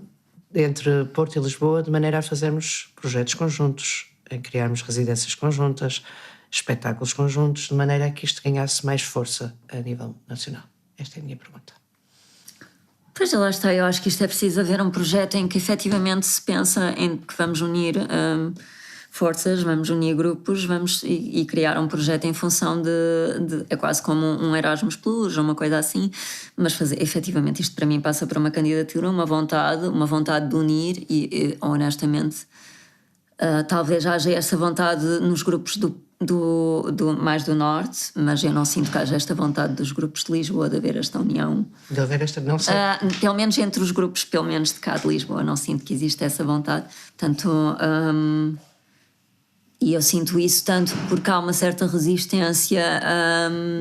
Speaker 3: entre Porto e Lisboa de maneira a fazermos projetos conjuntos, a criarmos residências conjuntas, espetáculos conjuntos, de maneira a que isto ganhasse mais força a nível nacional? Esta é a minha pergunta.
Speaker 4: Pois lá está, eu acho que isto é preciso haver um projeto em que efetivamente se pensa em que vamos unir forças, vamos unir grupos, e criar um projeto em função de é quase como um Erasmus Plus ou uma coisa assim, mas fazer, efetivamente isto para mim passa por uma candidatura, uma vontade de unir e honestamente talvez haja essa vontade nos grupos mais do Norte, mas eu não sinto que haja esta vontade dos grupos de Lisboa de haver esta união.
Speaker 3: De haver esta, não sei.
Speaker 4: Pelo menos entre os grupos, pelo menos de cá de Lisboa, não sinto que existe essa vontade. Portanto, e eu sinto isso tanto porque há uma certa resistência.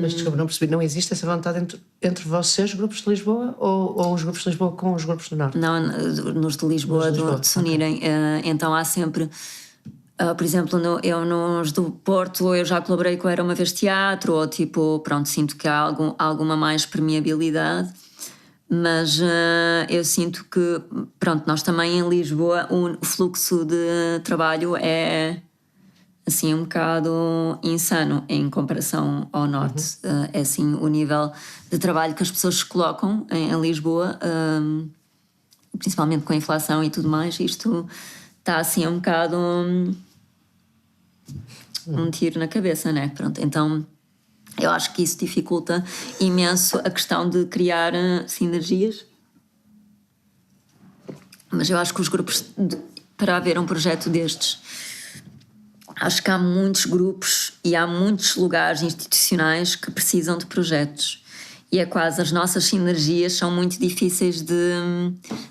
Speaker 3: Mas desculpa, não percebi, não existe essa vontade entre vocês, grupos de Lisboa, ou os grupos de Lisboa com os grupos do Norte?
Speaker 4: Não, nos de Lisboa, de se unirem. Okay. Então há sempre. Por exemplo, eu nos do Porto eu já colaborei com Era Uma Vez Teatro, ou tipo, pronto, sinto que há alguma mais permeabilidade, mas eu sinto que, pronto, nós também em Lisboa o fluxo de trabalho é assim um bocado insano em comparação ao Norte. É assim o nível de trabalho que as pessoas colocam em Lisboa, principalmente com a inflação e tudo mais, isto está assim um bocado um tiro na cabeça, né? Pronto, então eu acho que isso dificulta imenso a questão de criar sinergias, mas eu acho que os grupos, para haver um projeto destes, acho que há muitos grupos e há muitos lugares institucionais que precisam de projetos. E é quase, as nossas sinergias são muito difíceis de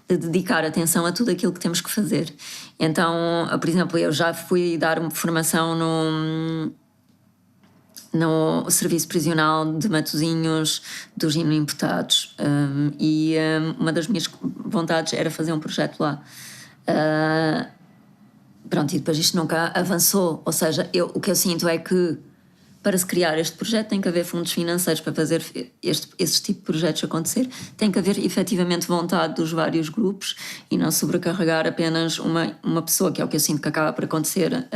Speaker 4: dedicar atenção a tudo aquilo que temos que fazer. Então, por exemplo, eu já fui dar uma formação no Serviço Prisional de Matosinhos dos Inimputados, e uma das minhas vontades era fazer um projeto lá. Pronto, e depois isto nunca avançou. Ou seja, o que eu sinto é que para se criar este projeto tem que haver fundos financeiros para fazer esse tipo de projetos acontecer. Tem que haver efetivamente vontade dos vários grupos e não sobrecarregar apenas uma pessoa, que é o que eu sinto que acaba por acontecer.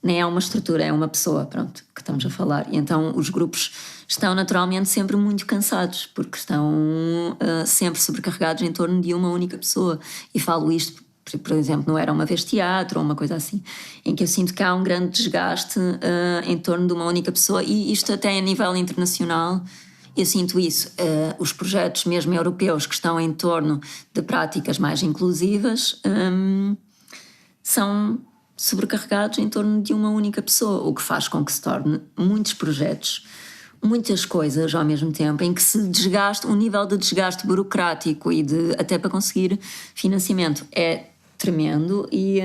Speaker 4: Nem é uma estrutura, é uma pessoa, pronto, que estamos a falar. E então os grupos estão naturalmente sempre muito cansados, porque estão sempre sobrecarregados em torno de uma única pessoa. E falo isto, por exemplo, não Era Uma Vez Teatro ou uma coisa assim, em que eu sinto que há um grande desgaste em torno de uma única pessoa, e isto até a nível internacional eu sinto isso. Os projetos mesmo europeus que estão em torno de práticas mais inclusivas são sobrecarregados em torno de uma única pessoa, o que faz com que se torne muitos projetos, muitas coisas ao mesmo tempo, em que se desgaste, um nível de desgaste burocrático e até para conseguir financiamento é tremendo e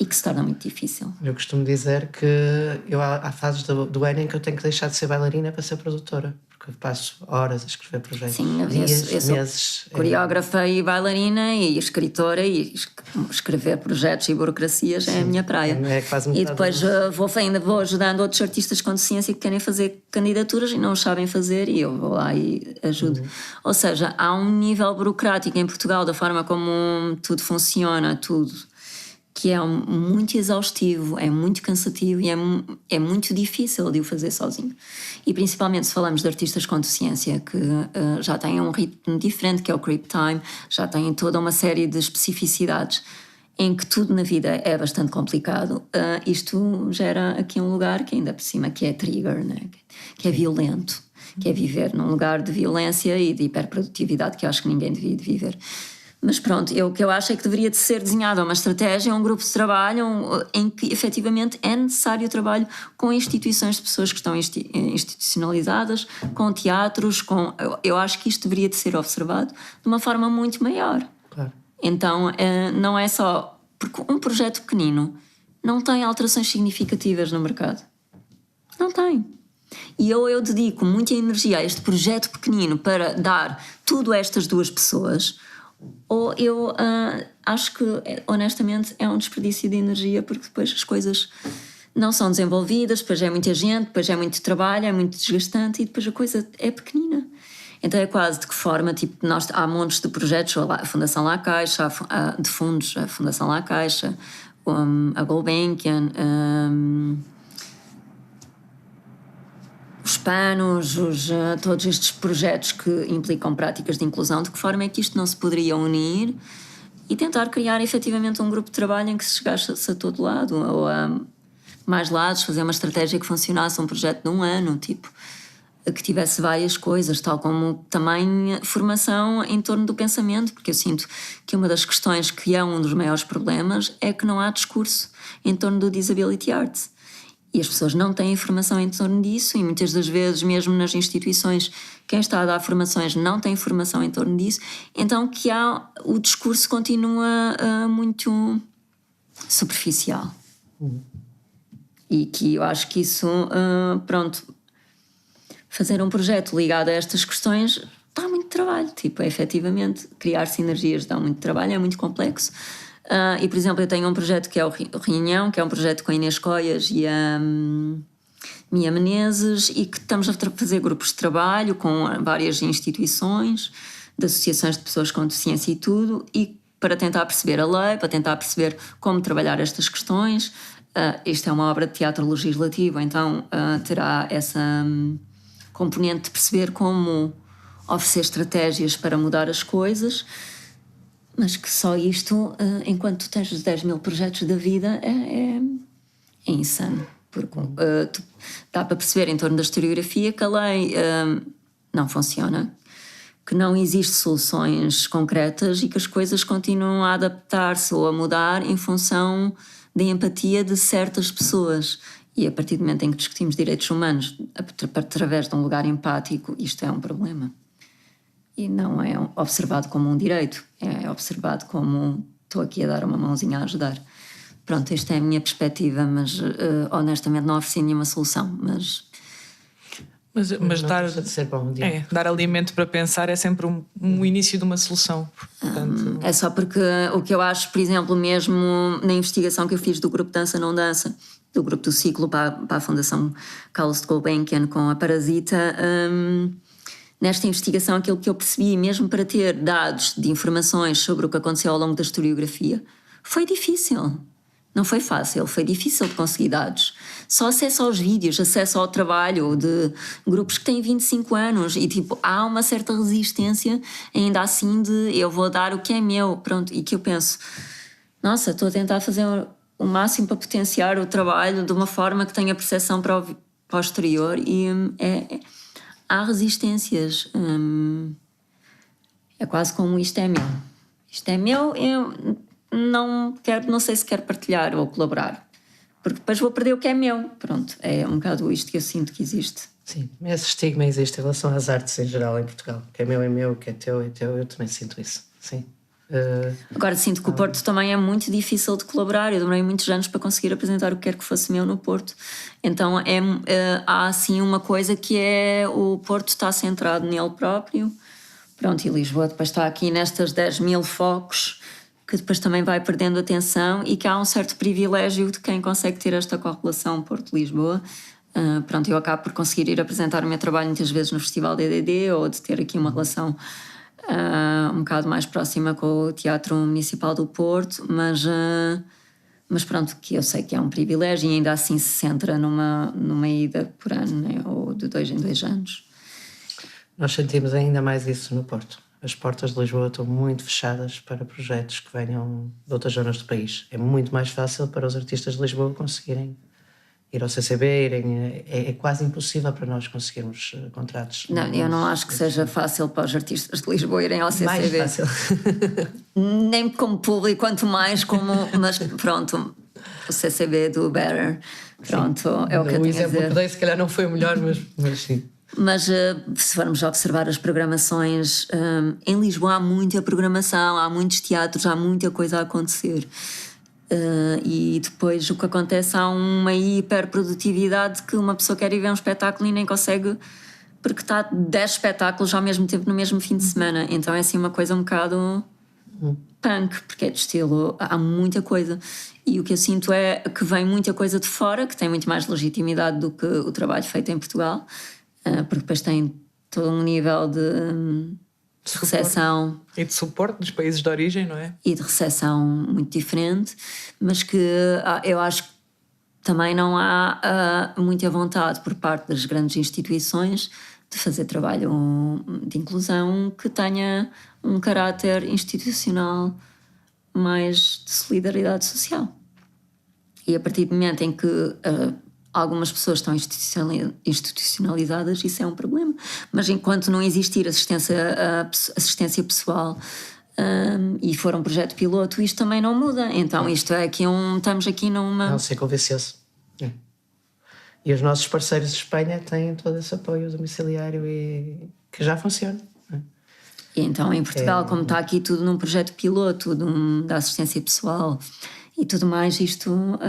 Speaker 4: que se torna muito difícil.
Speaker 3: Eu costumo dizer que há fases do ano em que eu tenho que deixar de ser bailarina para ser produtora, porque que passo horas a escrever projetos.
Speaker 4: Sim,
Speaker 3: dias, meses.
Speaker 4: Coreógrafa e bailarina e escritora, e escrever projetos e burocracias é a minha praia.
Speaker 3: É quase
Speaker 4: e depois ainda vou ajudando outros artistas com deficiência que querem fazer candidaturas e não sabem fazer, e eu vou lá e ajudo. Ou seja, há um nível burocrático em Portugal da forma como tudo funciona, tudo, que é muito exaustivo, é muito cansativo e é muito difícil de o fazer sozinho. E principalmente se falamos de artistas com deficiência que já têm um ritmo diferente, que é o creep time, já têm toda uma série de especificidades em que tudo na vida é bastante complicado. Isto gera aqui um lugar que ainda por cima que é trigger, né? Que é violento, que é viver num lugar de violência e de hiperprodutividade que eu acho que ninguém devia de viver. Mas pronto, o que eu acho é que deveria de ser desenhada uma estratégia, um grupo de trabalho em que efetivamente é necessário trabalho com instituições de pessoas que estão institucionalizadas, com teatros, eu acho que isto deveria de ser observado de uma forma muito maior.
Speaker 3: Claro.
Speaker 4: Então não é só... Porque um projeto pequenino não tem alterações significativas no mercado. Não tem. E eu dedico muita energia a este projeto pequenino para dar tudo a estas duas pessoas... Ou eu acho que, honestamente, é um desperdício de energia, porque depois as coisas não são desenvolvidas, depois é muita gente, depois é muito trabalho, é muito desgastante e depois a coisa é pequenina. Então é quase de que forma, tipo, há montes de projetos, a Fundação La Caixa, de fundos, a Fundação La Caixa, a Gulbenkian, os panos, todos estes projetos que implicam práticas de inclusão, de que forma é que isto não se poderia unir e tentar criar efetivamente um grupo de trabalho em que se chegasse a todo lado, ou a mais lados, fazer uma estratégia que funcionasse, um projeto de 1 ano, tipo, que tivesse várias coisas, tal como também formação em torno do pensamento, porque eu sinto que uma das questões que é um dos maiores problemas é que não há discurso em torno do disability arts. E as pessoas não têm informação em torno disso e muitas das vezes, mesmo nas instituições, quem está a dar formações não tem informação em torno disso. Então o discurso continua muito superficial. E que eu acho que isso, fazer um projeto ligado a estas questões dá muito trabalho. Tipo, efetivamente, criar sinergias dá muito trabalho, é muito complexo. E, por exemplo, eu tenho um projeto que é o Reunião, que é um projeto com a Inês Coias e a Mia Menezes, e que estamos a fazer grupos de trabalho com várias instituições, de associações de pessoas com deficiência e tudo, e para tentar perceber a lei, para tentar perceber como trabalhar estas questões. Isto é uma obra de teatro legislativo, então terá essa componente de perceber como oferecer estratégias para mudar as coisas. Mas que só isto, enquanto tu tens os 10 mil projetos da vida, é insano. Porque dá para perceber em torno da historiografia que a lei não funciona, que não existem soluções concretas e que as coisas continuam a adaptar-se ou a mudar em função da empatia de certas pessoas. E a partir do momento em que discutimos direitos humanos através de um lugar empático, isto é um problema. E não é observado como um direito, é observado como estou aqui a dar uma mãozinha a ajudar. Pronto, esta é a minha perspectiva, mas honestamente não ofereci nenhuma solução.
Speaker 2: Mas dar alimento para pensar é sempre um início de uma solução. Portanto...
Speaker 4: É só porque o que eu acho, por exemplo, mesmo na investigação que eu fiz do grupo Dança Não Dança, do grupo do ciclo para a Fundação Carlos de Gulbenkian com a Parasita... Nesta investigação, aquilo que eu percebi, mesmo para ter dados de informações sobre o que aconteceu ao longo da historiografia, foi difícil. Não foi fácil, foi difícil de conseguir dados. Só acesso aos vídeos, acesso ao trabalho de grupos que têm 25 anos e tipo, há uma certa resistência ainda assim de eu vou dar o que é meu, pronto, e que eu penso, nossa, estou a tentar fazer o máximo para potenciar o trabalho de uma forma que tenha percepção para o exterior e há resistências. É quase como isto é meu. Isto é meu, eu não sei se quero partilhar ou colaborar. Porque depois vou perder o que é meu. Pronto, é um bocado isto que eu sinto que existe.
Speaker 3: Sim, esse estigma existe em relação às artes em geral em Portugal. O que é meu, o que é teu, eu também sinto isso. Sim.
Speaker 4: Agora sinto que o Porto também é muito difícil de colaborar. Eu demorei muitos anos para conseguir apresentar o que quer que fosse meu no Porto. Então há assim uma coisa que é o Porto está centrado nele próprio. Pronto, e Lisboa depois está aqui nestas 10 mil focos que depois também vai perdendo atenção, e que há um certo privilégio de quem consegue ter esta correlação Porto-Lisboa. Pronto, eu acabo por conseguir ir apresentar o meu trabalho muitas vezes no Festival DDD, ou de ter aqui uma relação um bocado mais próxima com o Teatro Municipal do Porto, mas pronto, que eu sei que é um privilégio, e ainda assim se centra numa ida por ano, né? Ou de 2 em 2 anos.
Speaker 3: Nós sentimos ainda mais isso no Porto. As portas de Lisboa estão muito fechadas para projetos que venham de outras zonas do país. É muito mais fácil para os artistas de Lisboa conseguirem ir ao CCB, é quase impossível para nós conseguirmos contratos.
Speaker 4: Não, eu não acho que seja fácil para os artistas de Lisboa irem ao CCB.
Speaker 3: Mais fácil.
Speaker 4: Nem como público, quanto mais como... Mas pronto, o CCB do Better, pronto, sim, é o que eu tenho a dizer. O
Speaker 3: exemplo que dei se calhar não foi o melhor, mas sim.
Speaker 4: Mas se formos observar as programações, em Lisboa há muita programação, há muitos teatros, há muita coisa a acontecer. E depois o que acontece, há uma hiperprodutividade que uma pessoa quer ir ver um espetáculo e nem consegue, porque está 10 espetáculos ao mesmo tempo no mesmo fim de semana. Então é assim uma coisa um bocado punk, porque é de estilo, há muita coisa. E o que eu sinto é que vem muita coisa de fora, que tem muito mais legitimidade do que o trabalho feito em Portugal, porque depois tem todo um nível de recepção
Speaker 2: e de suporte dos países de origem, não é?
Speaker 4: E de recepção muito diferente, mas que eu acho que também não há muita vontade por parte das grandes instituições de fazer trabalho de inclusão que tenha um caráter institucional mais de solidariedade social. E a partir do momento em que algumas pessoas estão institucionalizadas, isso é um problema. Mas enquanto não existir assistência pessoal e for um projeto piloto, isto também não muda. Então isto é aqui estamos aqui numa...
Speaker 3: Não, sei convencer-se. E os nossos parceiros de Espanha têm todo esse apoio domiciliário e que já funciona.
Speaker 4: E então em Portugal, como está aqui tudo num projeto piloto da assistência pessoal e tudo mais, isto...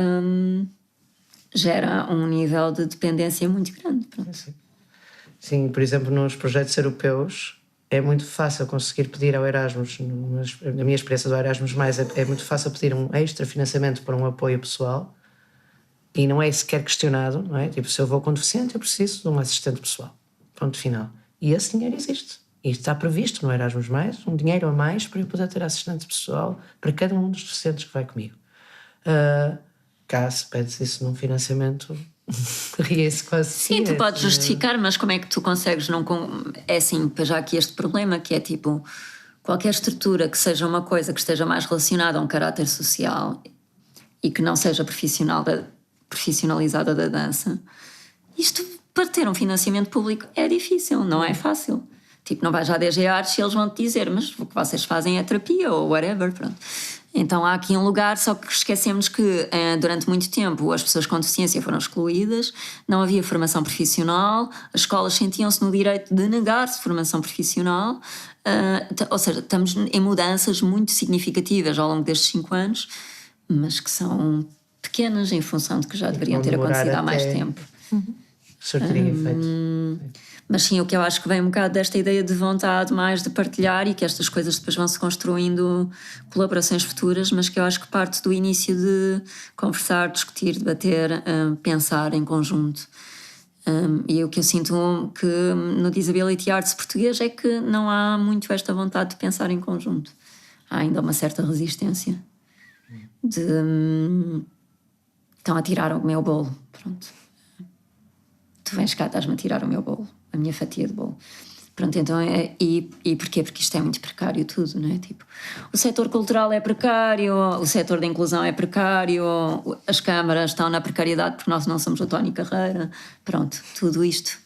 Speaker 4: gera um nível de dependência muito grande.
Speaker 3: Sim, por exemplo, nos projetos europeus é muito fácil conseguir pedir ao Erasmus, na minha experiência do Erasmus+, é muito fácil pedir um extra financiamento para um apoio pessoal e não é sequer questionado, não é? Tipo, se eu vou com deficiente, eu preciso de um assistente pessoal. Ponto final. E esse dinheiro existe. E está previsto no Erasmus+, um dinheiro a mais para eu poder ter assistente pessoal para cada um dos deficientes que vai comigo. Cá se pedes isso num financiamento, ria-se quase.
Speaker 4: Sim, tu podes justificar, mas como é que tu consegues não... É assim, depois já há aqui este problema que é tipo, qualquer estrutura que seja uma coisa que esteja mais relacionada a um caráter social e que não seja profissionalizada da dança, isto para ter um financiamento público é difícil, não é fácil. Tipo, não vais à DG Artes e eles vão te dizer, mas o que vocês fazem é terapia ou whatever, pronto. Então há aqui um lugar, só que esquecemos que durante muito tempo as pessoas com deficiência foram excluídas, não havia formação profissional, as escolas sentiam-se no direito de negar-se formação profissional, ou seja, estamos em mudanças muito significativas ao longo destes 5 anos, mas que são pequenas em função de que já deveriam ter acontecido há mais tempo.
Speaker 3: Surtirem efeitos.
Speaker 4: Mas sim, o que eu acho que vem um bocado desta ideia de vontade mais de partilhar e que estas coisas depois vão-se construindo colaborações futuras, mas que eu acho que parte do início de conversar, discutir, debater, pensar em conjunto. E o que eu sinto que no Disability Arts português é que não há muito esta vontade de pensar em conjunto. Há ainda uma certa resistência de... estão a tirar o meu bolo, pronto. Tu vens cá, estás-me a tirar o meu bolo, a minha fatia de bolo. Pronto, então e porquê? Porque isto é muito precário tudo, não é? Tipo, o setor cultural é precário, o setor da inclusão é precário, as câmaras estão na precariedade porque nós não somos o Tony Carreira. Pronto, tudo isto.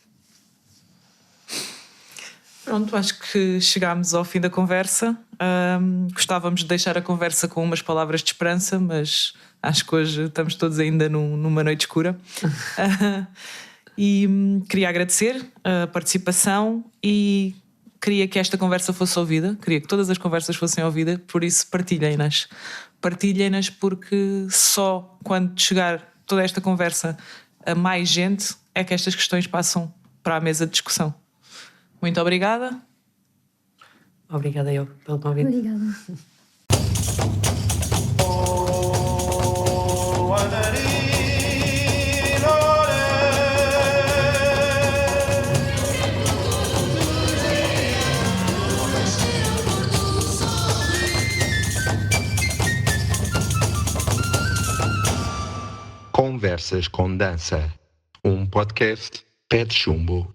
Speaker 2: Pronto, acho que chegámos ao fim da conversa. Gostávamos de deixar a conversa com umas palavras de esperança, mas acho que hoje estamos todos ainda numa noite escura. E queria agradecer a participação e queria que esta conversa fosse ouvida, queria que todas as conversas fossem ouvidas, por isso partilhem-nas. Partilhem-nas porque só quando chegar toda esta conversa a mais gente é que estas questões passam para a mesa de discussão. Muito obrigada.
Speaker 3: Obrigada eu pelo convite.
Speaker 4: Obrigada.
Speaker 1: Conversas com Dança, um podcast Pé de Chumbo.